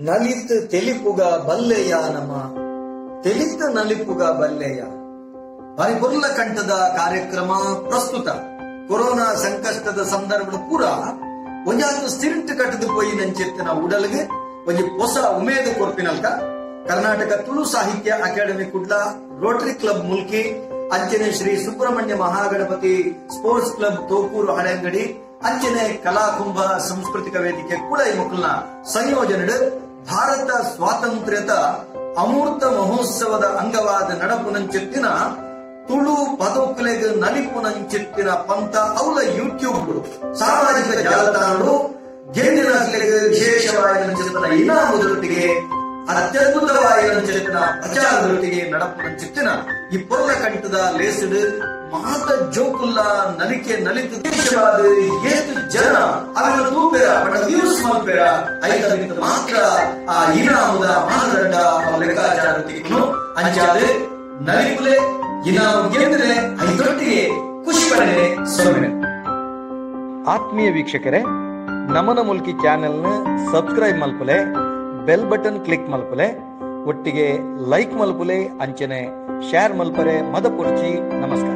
ನಲಿತ್ ತೆಲಿಪುಗ ಬಲ್ಲೆಯ ನಮ ತೆಲಿತ್ ನಲಿಪುಗ ಬಲ್ಲೆಯ ಪರಿಪುರ್ಲ ಕಂಠದ ಕಾರ್ಯಕ್ರಮ ಪ್ರಸ್ತುತ ಕೊರೋನಾ ಸಂಕಷ್ಟದ ಸಂದರ್ಭ ಪೂರ ಒಂಜಾದು ಸ್ಟಿರಿಂಟ್ ಕಟ್ಟದು ಪೋಯಿ ನಂಚೆತ್ತಿನ ಉಡಲ್ಗೆ ಒಂಜಿ ಹೊಸ ಉಮೇದು ಕೊರ್ಪಿನಲ್ಕ ಕರ್ನಾಟಕ ತುಳು ಸಾಹಿತ್ಯ academy Kudla Rotary club Mulki ಅಂಚನೆ ಶ್ರೀ ಸುಬ್ರಹ್ಮಣ್ಯ ಮಹಾಗಣಪತಿ ಸ್ಪೋರ್ಟ್ಸ್ ಕ್ಲಬ್ ತೋಕೂರು ಹಳೆಂಗಡಿ ಅಂಚನೆ ಕಲಾಕುಂಭ ಸಾಂಸ್ಕೃತಿಕ ವೇದಿಕೆ ಕೂಡ ಈ ಮಕ್ಕಳನ್ನ ಸಂಯೋಜನೆ ಭಾರತ ಸ್ವಾತಂತ್ರ್ಯದ ಅಮೂರ್ತ ಮಹೋತ್ಸವದ ಅಂಗವಾದ ನಡಪುನಂಚೆತ್ತಿನ ತುಳು ಪದಕಲೆಗೆ ನಲಿಪುನಂಚೆತ್ತಿನ ಪಂಥ ಅವಳ ಯೂಟ್ಯೂಬ್ ಸಾಮಾಜಿಕ ಜಾಲತಾಣಗಳು ಗೆಂಡಿನ ವಿಶೇಷವಾದ ಇನಾಮದೊಟ್ಟಿಗೆ ಅತ್ಯದ್ಭುತವಾದ ಪ್ರಚಾರದೊಟ್ಟಿಗೆ ನಡಪುನಂಚೆತ್ತಿನ ಈ ಪೊರ್ಲ ಕಂಠದ ಲೇಸಡ್ ಮಾತ ಜೋಕುಲ್ಲ ನಲಿಕೆ ನಲಿತು ದೇಶವಾದ ಏತು ಜನ ಅವರ ತೂಪೆರ ಬಡ ವ್ಯೂಸ್ ಮಲ್ಪೆರ ಐದರಿಂದ ಮಾತ್ರ ಆ ಇನಾಮದ ಮಾನದಂಡ ಲೆಕ್ಕಾಚಾರವನ್ನು ಅಂಚಾದೆ ನಲಿಪುಲೆ ಇನಾಮ ಗೆಂದ್ರೆ ಐದೊಟ್ಟಿಗೆ ಖುಷಿ ಪಡೆ ಸೊನ್ನೆ. ಆತ್ಮೀಯ ವೀಕ್ಷಕರೇ, ನಮನ ಮುಲ್ಕಿ ಚಾನೆಲ್ನ ಸಬ್ಸ್ಕ್ರೈಬ್ ಮಲ್ಪಲೆ, ಬೆಲ್ ಬಟನ್ ಕ್ಲಿಕ್ ಮಲ್ಪಲೆ, ಒಟ್ಟಿಗೆ ಲೈಕ್ ಮಲ್ಪಲೆ, ಅಂಚನೆ ಶೇರ್ ಮಲ್ಪರೆ ಮದ ಪೊರ್ಚಿ. ನಮಸ್ಕಾರ.